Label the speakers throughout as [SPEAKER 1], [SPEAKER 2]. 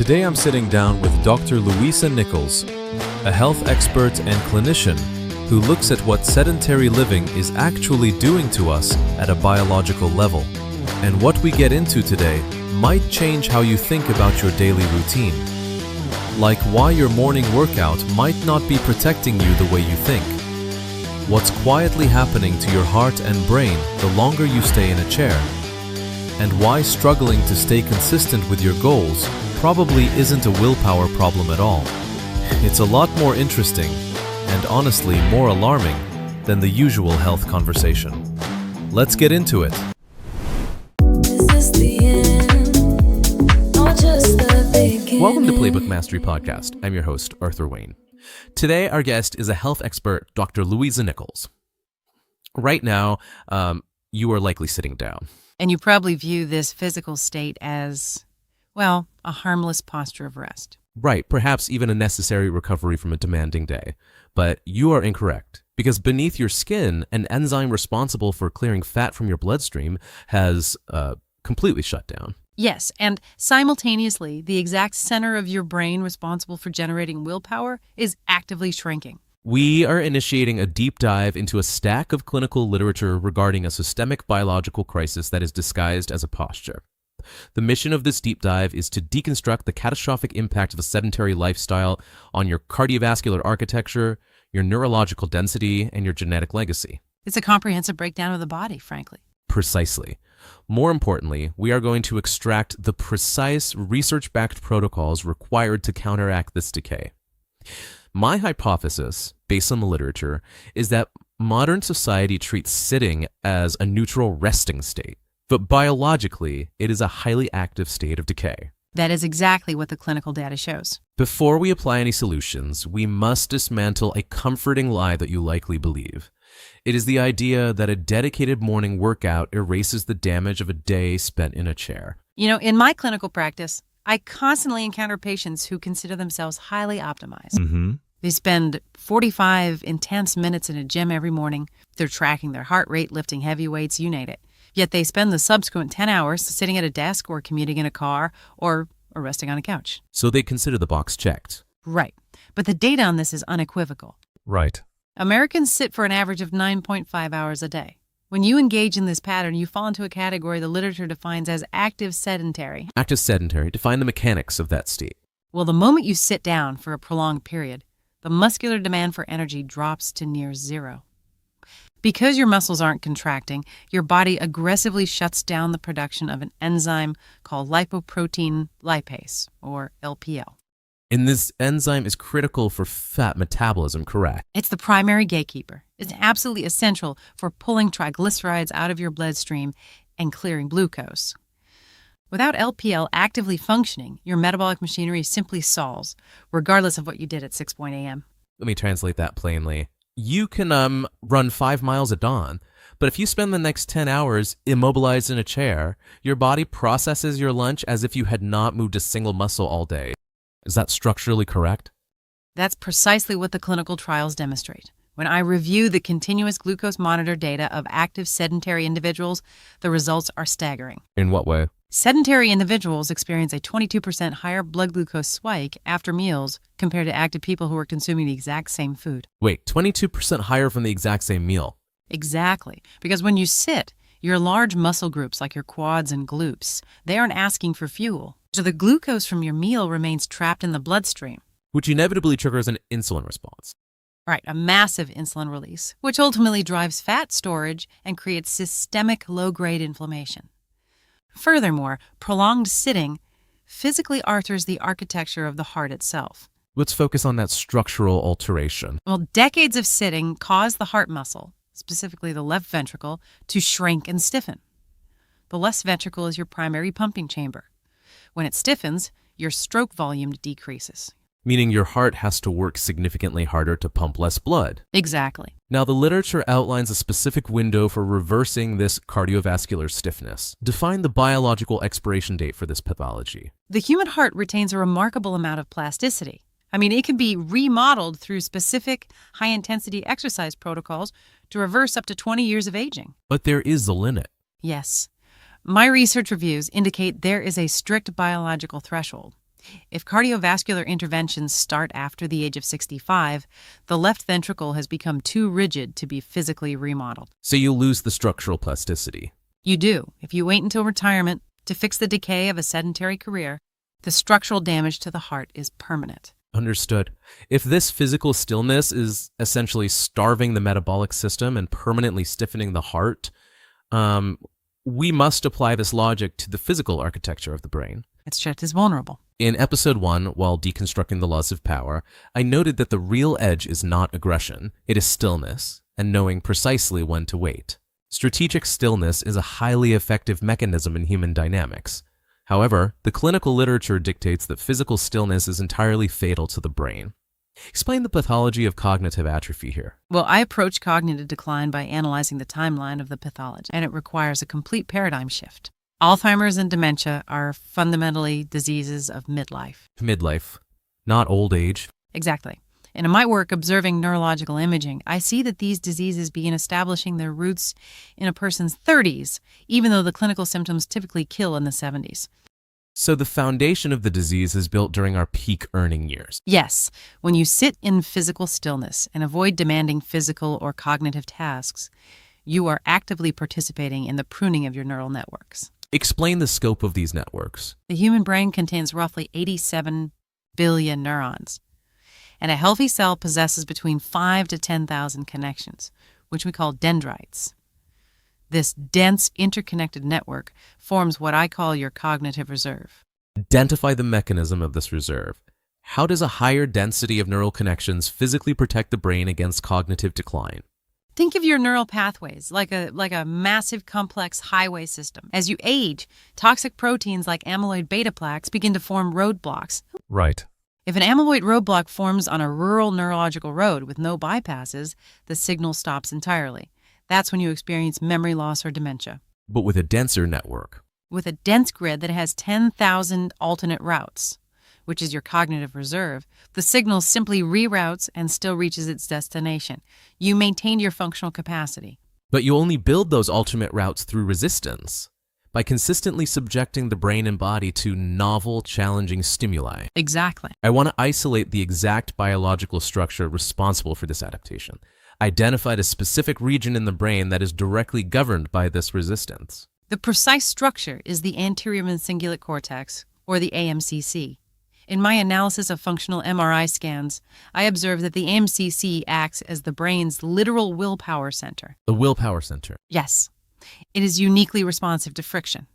[SPEAKER 1] Today I'm sitting down with Dr. Louisa Nichols, a health expert and clinician who looks at what sedentary living is actually doing to us at a biological level. And what we get into today might change how you think about your daily routine. Like why your morning workout might not be protecting you the way you think. What's quietly happening to your heart and brain the longer you stay in a chair. And why struggling to stay consistent with your goals probably isn't a willpower problem at all. It's a lot more interesting and honestly more alarming than the usual health conversation. Let's get into it. Welcome to Playbook Mastery Podcast. I'm your host, Arthur Wayne. Today, our guest is a health expert, Dr. Louisa Nichols. Right now, you are likely sitting down.
[SPEAKER 2] And you probably view this physical state as, well, a harmless posture of rest.
[SPEAKER 1] Right, perhaps even a necessary recovery from a demanding day. But you are incorrect, because beneath your skin, an enzyme responsible for clearing fat from your bloodstream has completely shut down.
[SPEAKER 2] Yes, and simultaneously, the exact center of your brain responsible for generating willpower is actively shrinking.
[SPEAKER 1] We are initiating a deep dive into a stack of clinical literature regarding a systemic biological crisis that is disguised as a posture. The mission of this deep dive is to deconstruct the catastrophic impact of a sedentary lifestyle on your cardiovascular architecture, your neurological density, and your genetic legacy.
[SPEAKER 2] It's a comprehensive breakdown of the body, frankly.
[SPEAKER 1] Precisely. More importantly, we are going to extract the precise research-backed protocols required to counteract this decay. My hypothesis, based on the literature, is that modern society treats sitting as a neutral resting state, but biologically, it is a highly active state of decay.
[SPEAKER 2] That is exactly what the clinical data shows.
[SPEAKER 1] Before we apply any solutions, we must dismantle a comforting lie that you likely believe. It is the idea that a dedicated morning workout erases the damage of a day spent in a chair.
[SPEAKER 2] You know, in my clinical practice, I constantly encounter patients who consider themselves highly optimized. They spend 45 intense minutes in a gym every morning. They're tracking their heart rate, lifting heavy weights, you name it. Yet they spend the subsequent 10 hours sitting at a desk or commuting in a car or resting on a couch.
[SPEAKER 1] So they consider the box checked.
[SPEAKER 2] Right. But the data on this is unequivocal.
[SPEAKER 1] Right.
[SPEAKER 2] Americans sit for an average of 9.5 hours a day. When you engage in this pattern, you fall into a category the literature defines as active sedentary.
[SPEAKER 1] Active sedentary. Define the mechanics of that state.
[SPEAKER 2] Well, the moment you sit down for a prolonged period, the muscular demand for energy drops to near zero. Because your muscles aren't contracting, your body aggressively shuts down the production of an enzyme called lipoprotein lipase, or LPL.
[SPEAKER 1] And this enzyme is critical for fat metabolism, correct?
[SPEAKER 2] It's the primary gatekeeper. It's absolutely essential for pulling triglycerides out of your bloodstream and clearing glucose. Without LPL actively functioning, your metabolic machinery simply stalls, regardless of what you did at 6 a.m.
[SPEAKER 1] Let me translate that plainly. You can run 5 miles at dawn, but if you spend the next 10 hours immobilized in a chair, your body processes your lunch as if you had not moved a single muscle all day. Is that structurally correct?
[SPEAKER 2] That's precisely what the clinical trials demonstrate. When I review the continuous glucose monitor data of active sedentary individuals, the results are staggering.
[SPEAKER 1] In what way?
[SPEAKER 2] Sedentary individuals experience a 22% higher blood glucose spike after meals compared to active people who are consuming the exact same food.
[SPEAKER 1] Wait, 22% higher from the exact same meal?
[SPEAKER 2] Exactly. Because when you sit, your large muscle groups like your quads and glutes, they aren't asking for fuel. So the glucose from your meal remains trapped in the bloodstream.
[SPEAKER 1] Which inevitably triggers an insulin response.
[SPEAKER 2] Right, a massive insulin release, which ultimately drives fat storage and creates systemic low-grade inflammation. Furthermore, prolonged sitting physically alters the architecture of the heart itself.
[SPEAKER 1] Let's focus on that structural alteration.
[SPEAKER 2] Well, decades of sitting cause the heart muscle, specifically the left ventricle, to shrink and stiffen. The left ventricle is your primary pumping chamber. When it stiffens, your stroke volume decreases.
[SPEAKER 1] Meaning your heart has to work significantly harder to pump less blood.
[SPEAKER 2] Exactly.
[SPEAKER 1] Now, the literature outlines a specific window for reversing this cardiovascular stiffness. Define the biological expiration date for this pathology.
[SPEAKER 2] The human heart retains a remarkable amount of plasticity. I mean, it can be remodeled through specific high-intensity exercise protocols to reverse up to 20 years of aging.
[SPEAKER 1] But there is a limit.
[SPEAKER 2] Yes. My research reviews indicate there is a strict biological threshold. If cardiovascular interventions start after the age of 65, the left ventricle has become too rigid to be physically remodeled.
[SPEAKER 1] So you lose the structural plasticity.
[SPEAKER 2] You do. If you wait until retirement to fix the decay of a sedentary career, the structural damage to the heart is permanent.
[SPEAKER 1] Understood. If this physical stillness is essentially starving the metabolic system and permanently stiffening the heart, we must apply this logic to the physical architecture of the brain.
[SPEAKER 2] It's just as vulnerable.
[SPEAKER 1] In episode 1, while deconstructing the laws of power, I noted that the real edge is not aggression, it is stillness, and knowing precisely when to wait. Strategic stillness is a highly effective mechanism in human dynamics. However, the clinical literature dictates that physical stillness is entirely fatal to the brain. Explain the pathology of cognitive atrophy here.
[SPEAKER 2] Well, I approach cognitive decline by analyzing the timeline of the pathology, and it requires a complete paradigm shift. Alzheimer's and dementia are fundamentally diseases of midlife.
[SPEAKER 1] Midlife, not old age.
[SPEAKER 2] Exactly. And in my work observing neurological imaging, I see that these diseases begin establishing their roots in a person's 30s, even though the clinical symptoms typically kill in the 70s.
[SPEAKER 1] So the foundation of the disease is built during our peak earning years.
[SPEAKER 2] Yes, when you sit in physical stillness and avoid demanding physical or cognitive tasks, you are actively participating in the pruning of your neural networks.
[SPEAKER 1] Explain the scope of these networks.
[SPEAKER 2] The human brain contains roughly 87 billion neurons, and a healthy cell possesses between 5 to 10,000 connections, which we call dendrites. This dense, interconnected network forms what I call your cognitive reserve.
[SPEAKER 1] Identify the mechanism of this reserve. How does a higher density of neural connections physically protect the brain against cognitive decline?
[SPEAKER 2] Think of your neural pathways like a massive complex highway system. As you age, toxic proteins like amyloid beta plaques begin to form roadblocks.
[SPEAKER 1] Right.
[SPEAKER 2] If an amyloid roadblock forms on a rural neurological road with no bypasses, the signal stops entirely. That's when you experience memory loss or dementia.
[SPEAKER 1] But with a denser network.
[SPEAKER 2] With a dense grid that has 10,000 alternate routes, which is your cognitive reserve, the signal simply reroutes and still reaches its destination. You maintain your functional capacity.
[SPEAKER 1] But you only build those alternate routes through resistance, by consistently subjecting the brain and body to novel, challenging stimuli.
[SPEAKER 2] Exactly.
[SPEAKER 1] I want to isolate the exact biological structure responsible for this adaptation. Identified a specific region in the brain that is directly governed by this resistance.
[SPEAKER 2] The precise structure is the anterior cingulate cortex, or the AMCC. In my analysis of functional MRI scans, I observed that the AMCC acts as the brain's literal willpower center.
[SPEAKER 1] The willpower center.
[SPEAKER 2] Yes. It is uniquely responsive to friction.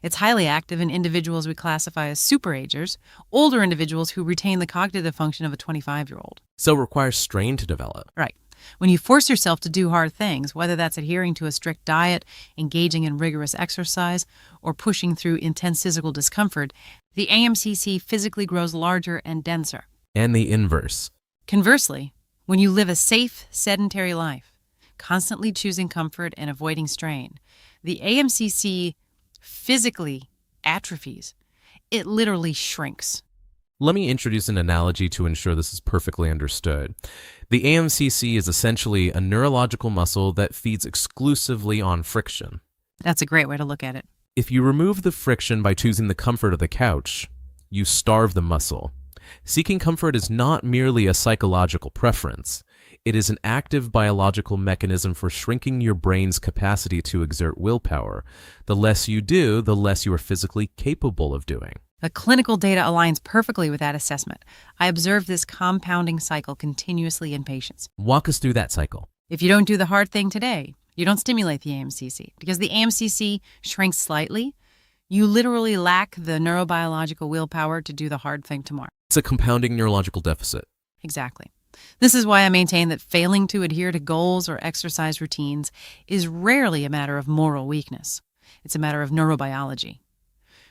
[SPEAKER 2] It's highly active in individuals we classify as superagers, older individuals who retain the cognitive function of a 25-year-old.
[SPEAKER 1] So it requires strain to develop.
[SPEAKER 2] Right. When you force yourself to do hard things, whether that's adhering to a strict diet, engaging in rigorous exercise, or pushing through intense physical discomfort, the AMCC physically grows larger and denser.
[SPEAKER 1] And the inverse.
[SPEAKER 2] Conversely, when you live a safe, sedentary life, constantly choosing comfort and avoiding strain, the AMCC physically atrophies. It literally shrinks.
[SPEAKER 1] Let me introduce an analogy to ensure this is perfectly understood. The AMCC is essentially a neurological muscle that feeds exclusively on friction.
[SPEAKER 2] That's a great way to look at it.
[SPEAKER 1] If you remove the friction by choosing the comfort of the couch, you starve the muscle. Seeking comfort is not merely a psychological preference. It is an active biological mechanism for shrinking your brain's capacity to exert willpower. The less you do, the less you are physically capable of doing.
[SPEAKER 2] The clinical data aligns perfectly with that assessment. I observe this compounding cycle continuously in patients.
[SPEAKER 1] Walk us through that cycle.
[SPEAKER 2] If you don't do the hard thing today, you don't stimulate the AMCC. Because the AMCC shrinks slightly, you literally lack the neurobiological willpower to do the hard thing tomorrow.
[SPEAKER 1] It's a compounding neurological deficit.
[SPEAKER 2] Exactly. This is why I maintain that failing to adhere to goals or exercise routines is rarely a matter of moral weakness. It's a matter of neurobiology.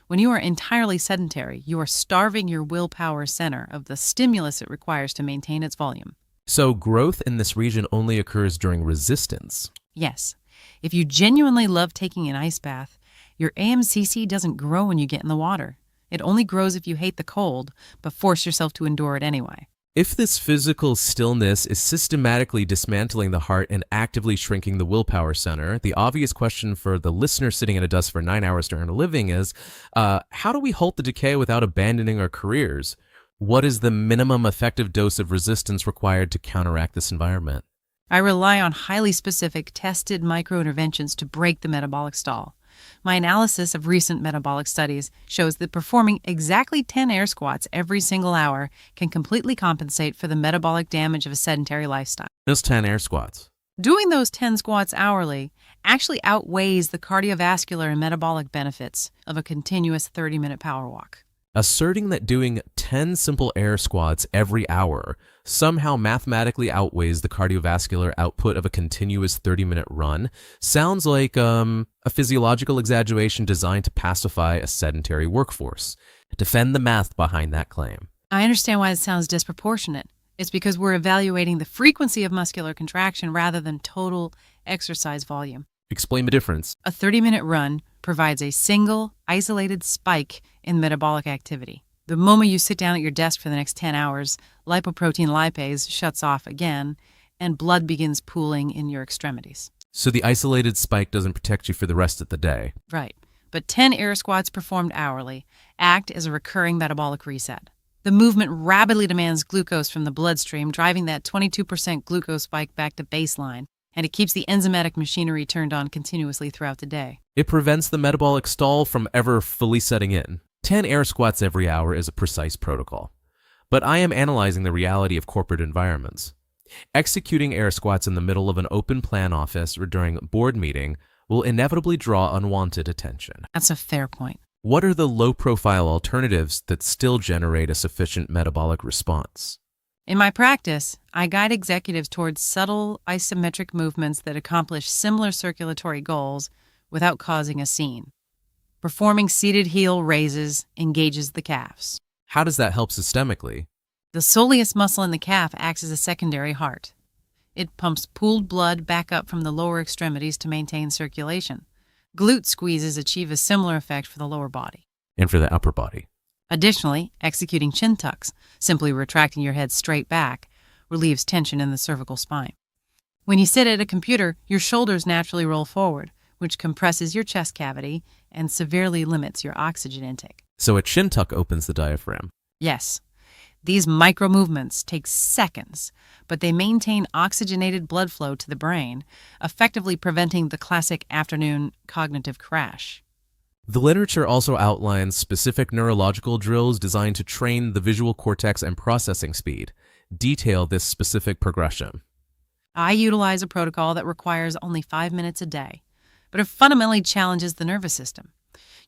[SPEAKER 2] When you are entirely sedentary, you are starving your willpower center of the stimulus it requires to maintain its volume.
[SPEAKER 1] So growth in this region only occurs during resistance.
[SPEAKER 2] Yes. If you genuinely love taking an ice bath, your AMCC doesn't grow when you get in the water. It only grows if you hate the cold, but force yourself to endure it anyway.
[SPEAKER 1] If this physical stillness is systematically dismantling the heart and actively shrinking the willpower center, the obvious question for the listener sitting at a desk for 9 hours to earn a living is, how do we halt the decay without abandoning our careers? What is the minimum effective dose of resistance required to counteract this environment?
[SPEAKER 2] I rely on highly specific, tested microinterventions to break the metabolic stall. My analysis of recent metabolic studies shows that performing exactly 10 air squats every single hour can completely compensate for the metabolic damage of a sedentary lifestyle.
[SPEAKER 1] Just 10 air squats.
[SPEAKER 2] Doing those 10 squats hourly actually outweighs the cardiovascular and metabolic benefits of a continuous 30-minute power walk.
[SPEAKER 1] Asserting that doing 10 simple air squats every hour somehow mathematically outweighs the cardiovascular output of a continuous 30-minute run sounds like a physiological exaggeration designed to pacify a sedentary workforce. Defend the math behind that claim.
[SPEAKER 2] I understand why it sounds disproportionate. It's because we're evaluating the frequency of muscular contraction rather than total exercise volume.
[SPEAKER 1] Explain the difference.
[SPEAKER 2] A 30-minute run provides a single, isolated spike in metabolic activity. The moment you sit down at your desk for the next 10 hours, lipoprotein lipase shuts off again, and blood begins pooling in your extremities.
[SPEAKER 1] So the isolated spike doesn't protect you for the rest of the day.
[SPEAKER 2] Right. But 10 air squats performed hourly act as a recurring metabolic reset. The movement rapidly demands glucose from the bloodstream, driving that 22% glucose spike back to baseline, and it keeps the enzymatic machinery turned on continuously throughout the day.
[SPEAKER 1] It prevents the metabolic stall from ever fully setting in. 10 air squats every hour is a precise protocol. But I am analyzing the reality of corporate environments. Executing air squats in the middle of an open plan office or during a board meeting will inevitably draw unwanted attention.
[SPEAKER 2] That's a fair point.
[SPEAKER 1] What are the low-profile alternatives that still generate a sufficient metabolic response?
[SPEAKER 2] In my practice, I guide executives towards subtle isometric movements that accomplish similar circulatory goals without causing a scene. Performing seated heel raises engages the calves.
[SPEAKER 1] How does that help systemically?
[SPEAKER 2] The soleus muscle in the calf acts as a secondary heart. It pumps pooled blood back up from the lower extremities to maintain circulation. Glute squeezes achieve a similar effect for the lower body.
[SPEAKER 1] And for the upper body?
[SPEAKER 2] Additionally, executing chin tucks, simply retracting your head straight back, relieves tension in the cervical spine. When you sit at a computer, your shoulders naturally roll forward, which compresses your chest cavity and severely limits your oxygen intake.
[SPEAKER 1] So a chin tuck opens the diaphragm?
[SPEAKER 2] Yes. These micro movements take seconds, but they maintain oxygenated blood flow to the brain, effectively preventing the classic afternoon cognitive crash.
[SPEAKER 1] The literature also outlines specific neurological drills designed to train the visual cortex and processing speed. Detail this specific progression.
[SPEAKER 2] I utilize a protocol that requires only 5 minutes a day, but it fundamentally challenges the nervous system.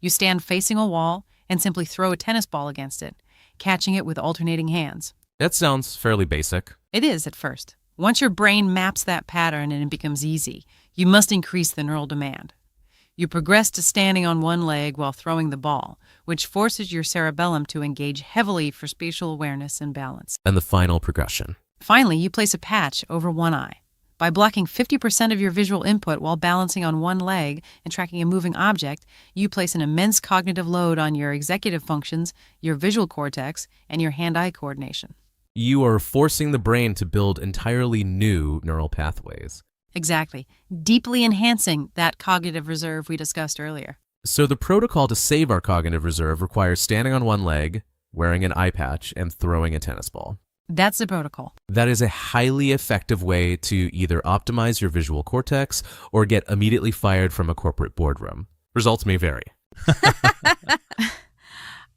[SPEAKER 2] You stand facing a wall and simply throw a tennis ball against it, catching it with alternating hands.
[SPEAKER 1] That sounds fairly basic.
[SPEAKER 2] It is at first. Once your brain maps that pattern and it becomes easy, you must increase the neural demand. You progress to standing on one leg while throwing the ball, which forces your cerebellum to engage heavily for spatial awareness and balance.
[SPEAKER 1] And the final progression.
[SPEAKER 2] Finally, you place a patch over one eye. By blocking 50% of your visual input while balancing on one leg and tracking a moving object, you place an immense cognitive load on your executive functions, your visual cortex, and your hand-eye coordination.
[SPEAKER 1] You are forcing the brain to build entirely new neural pathways.
[SPEAKER 2] Exactly. Deeply enhancing that cognitive reserve we discussed earlier.
[SPEAKER 1] So the protocol to save our cognitive reserve requires standing on one leg, wearing an eye patch, and throwing a tennis ball.
[SPEAKER 2] That's the protocol.
[SPEAKER 1] That is a highly effective way to either optimize your visual cortex or get immediately fired from a corporate boardroom. Results may vary.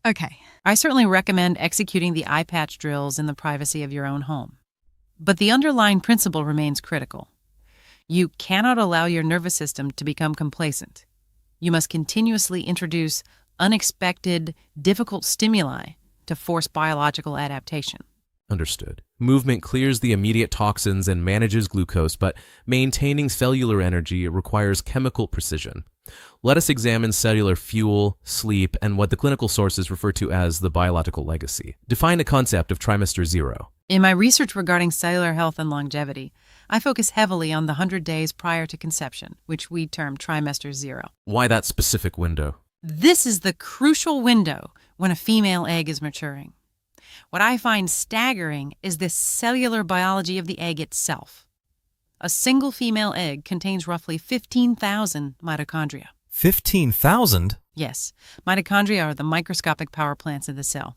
[SPEAKER 2] Okay. I certainly recommend executing the eye patch drills in the privacy of your own home. But the underlying principle remains critical. You cannot allow your nervous system to become complacent. You must continuously introduce unexpected, difficult stimuli to force biological adaptation.
[SPEAKER 1] Understood. Movement clears the immediate toxins and manages glucose, but maintaining cellular energy requires chemical precision. Let us examine cellular fuel, sleep, and what the clinical sources refer to as the biological legacy. Define the concept of trimester zero.
[SPEAKER 2] In my research regarding cellular health and longevity, I focus heavily on the 100 days prior to conception, which we term trimester zero.
[SPEAKER 1] Why that specific window?
[SPEAKER 2] This is the crucial window when a female egg is maturing. What I find staggering is the cellular biology of the egg itself. A single female egg contains roughly 15,000 mitochondria.
[SPEAKER 1] 15,000?
[SPEAKER 2] Yes, mitochondria are the microscopic power plants of the cell.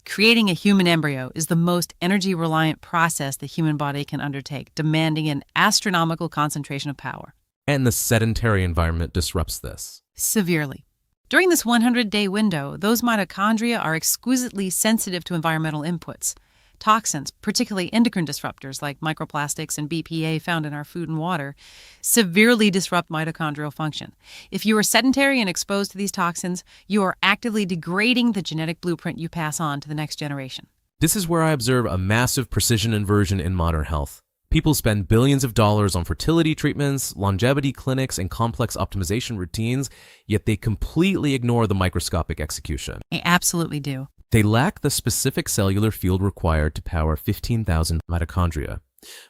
[SPEAKER 2] Creating a human embryo is the most energy-reliant process the human body can undertake, demanding an astronomical concentration of power.
[SPEAKER 1] And the sedentary environment disrupts this.
[SPEAKER 2] Severely. During this 100-day window, those mitochondria are exquisitely sensitive to environmental inputs. Toxins, particularly endocrine disruptors like microplastics and BPA found in our food and water, severely disrupt mitochondrial function. If you are sedentary and exposed to these toxins, you are actively degrading the genetic blueprint you pass on to the next generation.
[SPEAKER 1] This is where I observe a massive precision inversion in modern health. People spend billions of dollars on fertility treatments, longevity clinics, and complex optimization routines, yet they completely ignore the microscopic execution.
[SPEAKER 2] They absolutely do.
[SPEAKER 1] They lack the specific cellular field required to power 15,000 mitochondria.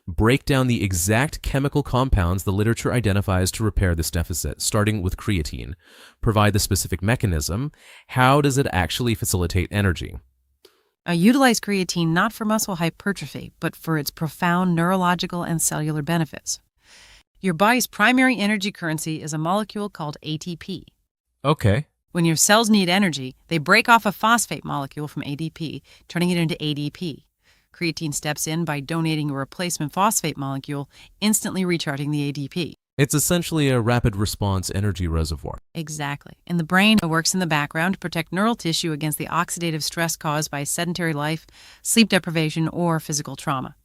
[SPEAKER 1] Break down the exact chemical compounds the literature identifies to repair this deficit, starting with creatine. Provide the specific mechanism. How does it actually facilitate energy?
[SPEAKER 2] I utilize creatine not for muscle hypertrophy, but for its profound neurological and cellular benefits. Your body's primary energy currency is a molecule called ATP.
[SPEAKER 1] Okay.
[SPEAKER 2] When your cells need energy, they break off a phosphate molecule from ADP, turning it into ADP. Creatine steps in by donating a replacement phosphate molecule, instantly recharging the ADP.
[SPEAKER 1] It's essentially a rapid response energy reservoir.
[SPEAKER 2] Exactly. In the brain, it works in the background to protect neural tissue against the oxidative stress caused by sedentary life, sleep deprivation, or physical trauma.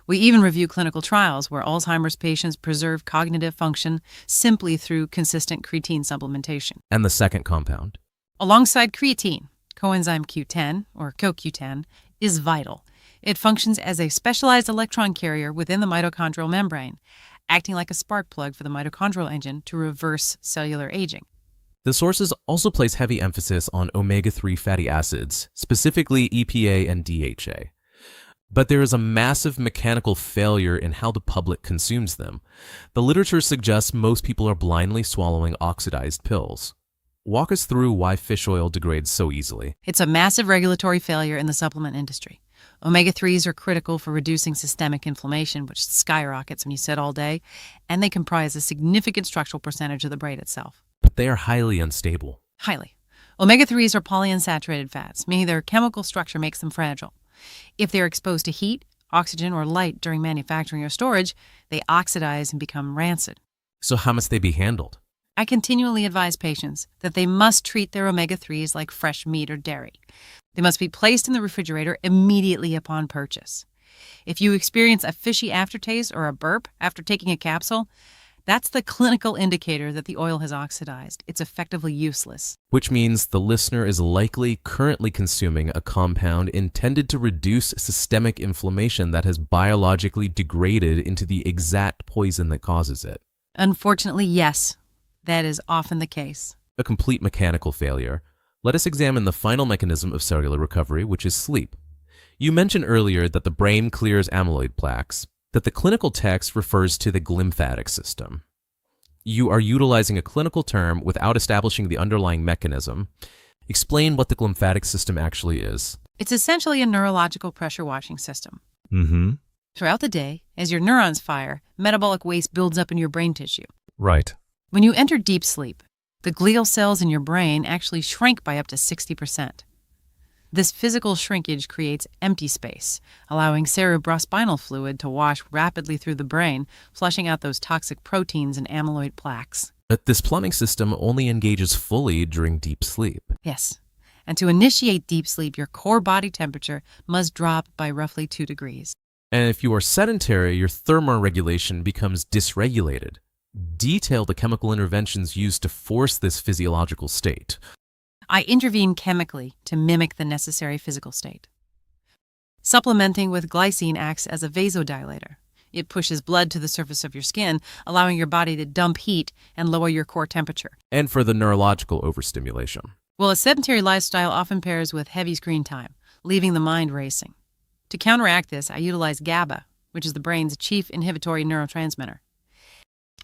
[SPEAKER 2] We even review clinical trials where Alzheimer's patients preserve cognitive function simply through consistent creatine supplementation.
[SPEAKER 1] And the second compound?
[SPEAKER 2] Alongside creatine, coenzyme Q10, or CoQ10, is vital. It functions as a specialized electron carrier within the mitochondrial membrane, acting like a spark plug for the mitochondrial engine to reverse cellular aging.
[SPEAKER 1] The sources also place heavy emphasis on omega-3 fatty acids, specifically EPA and DHA. But there is a massive mechanical failure in how the public consumes them. The literature suggests most people are blindly swallowing oxidized pills. Walk us through why fish oil degrades so easily.
[SPEAKER 2] It's a massive regulatory failure in the supplement industry. Omega-3s are critical for reducing systemic inflammation, which skyrockets when you sit all day, and they comprise a significant structural percentage of the brain itself.
[SPEAKER 1] But they are highly unstable.
[SPEAKER 2] Highly. Omega-3s are polyunsaturated fats, meaning their chemical structure makes them fragile. If they're exposed to heat, oxygen, or light during manufacturing or storage, they oxidize and become rancid.
[SPEAKER 1] So how must they be handled?
[SPEAKER 2] I continually advise patients that they must treat their omega-3s like fresh meat or dairy. They must be placed in the refrigerator immediately upon purchase. If you experience a fishy aftertaste or a burp after taking a capsule, that's the clinical indicator that the oil has oxidized. It's effectively useless.
[SPEAKER 1] Which means the listener is likely currently consuming a compound intended to reduce systemic inflammation that has biologically degraded into the exact poison that causes it.
[SPEAKER 2] Unfortunately, yes, that is often the case.
[SPEAKER 1] A complete mechanical failure. Let us examine the final mechanism of cellular recovery, which is sleep. You mentioned earlier that the brain clears amyloid plaques, that the clinical text refers to the glymphatic system. You are utilizing a clinical term without establishing the underlying mechanism. Explain what the glymphatic system actually is.
[SPEAKER 2] It's essentially a neurological pressure washing system.
[SPEAKER 1] Mm-hmm.
[SPEAKER 2] Throughout the day, as your neurons fire, metabolic waste builds up in your brain tissue.
[SPEAKER 1] Right.
[SPEAKER 2] When you enter deep sleep, the glial cells in your brain actually shrink by up to 60%. This physical shrinkage creates empty space, allowing cerebrospinal fluid to wash rapidly through the brain, flushing out those toxic proteins and amyloid plaques.
[SPEAKER 1] But this plumbing system only engages fully during deep sleep.
[SPEAKER 2] Yes. And to initiate deep sleep, your core body temperature must drop by roughly 2 degrees.
[SPEAKER 1] And if you are sedentary, your thermoregulation becomes dysregulated. Detail the chemical interventions used to force this physiological state.
[SPEAKER 2] I intervene chemically to mimic the necessary physical state. Supplementing with glycine acts as a vasodilator. It pushes blood to the surface of your skin, allowing your body to dump heat and lower your core temperature.
[SPEAKER 1] And for the neurological overstimulation.
[SPEAKER 2] Well, a sedentary lifestyle often pairs with heavy screen time, leaving the mind racing. To counteract this, I utilize GABA, which is the brain's chief inhibitory neurotransmitter.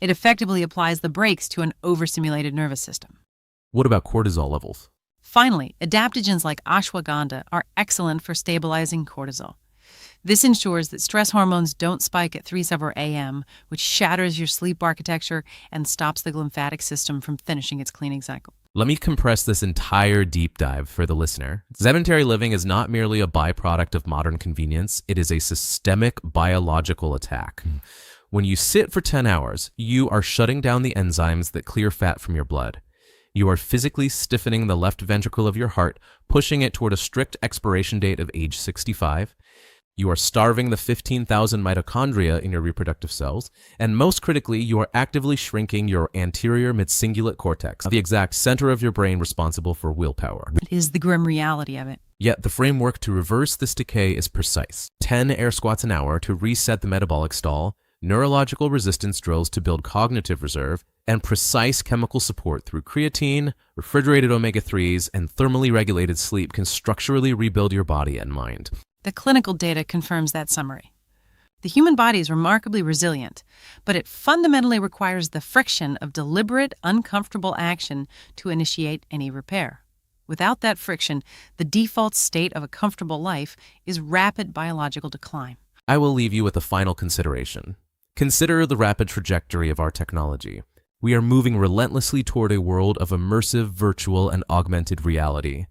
[SPEAKER 2] It effectively applies the brakes to an overstimulated nervous system.
[SPEAKER 1] What about cortisol levels?
[SPEAKER 2] Finally, adaptogens like ashwagandha are excellent for stabilizing cortisol. This ensures that stress hormones don't spike at 3-7 a.m., which shatters your sleep architecture and stops the lymphatic system from finishing its cleaning cycle.
[SPEAKER 1] Let me compress this entire deep dive for the listener. Sedentary living is not merely a byproduct of modern convenience, it is a systemic biological attack. When you sit for 10 hours, you are shutting down the enzymes that clear fat from your blood. You are physically stiffening the left ventricle of your heart, pushing it toward a strict expiration date of age 65. You are starving the 15,000 mitochondria in your reproductive cells, and most critically, you are actively shrinking your anterior midcingulate cortex, the exact center of your brain responsible for willpower.
[SPEAKER 2] It is the grim reality of it.
[SPEAKER 1] Yet the framework to reverse this decay is precise. 10 air squats an hour to reset the metabolic stall, neurological resistance drills to build cognitive reserve, and precise chemical support through creatine, refrigerated omega-3s, and thermally regulated sleep can structurally rebuild your body and mind.
[SPEAKER 2] The clinical data confirms that summary. The human body is remarkably resilient, but it fundamentally requires the friction of deliberate, uncomfortable action to initiate any repair. Without that friction, the default state of a comfortable life is rapid biological decline.
[SPEAKER 1] I will leave you with a final consideration. Consider the rapid trajectory of our technology. We are moving relentlessly toward a world of immersive, virtual, and augmented reality.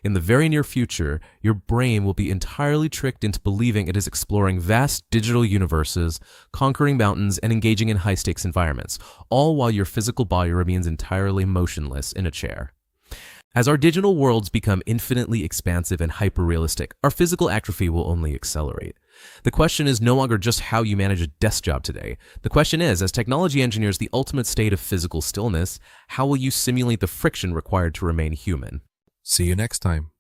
[SPEAKER 1] In the very near future, your brain will be entirely tricked into believing it is exploring vast digital universes, conquering mountains, and engaging in high-stakes environments, all while your physical body remains entirely motionless in a chair. As our digital worlds become infinitely expansive and hyper-realistic, our physical atrophy will only accelerate. The question is no longer just how you manage a desk job today. The question is, as technology engineers the ultimate state of physical stillness, how will you simulate the friction required to remain human?
[SPEAKER 3] See you next time.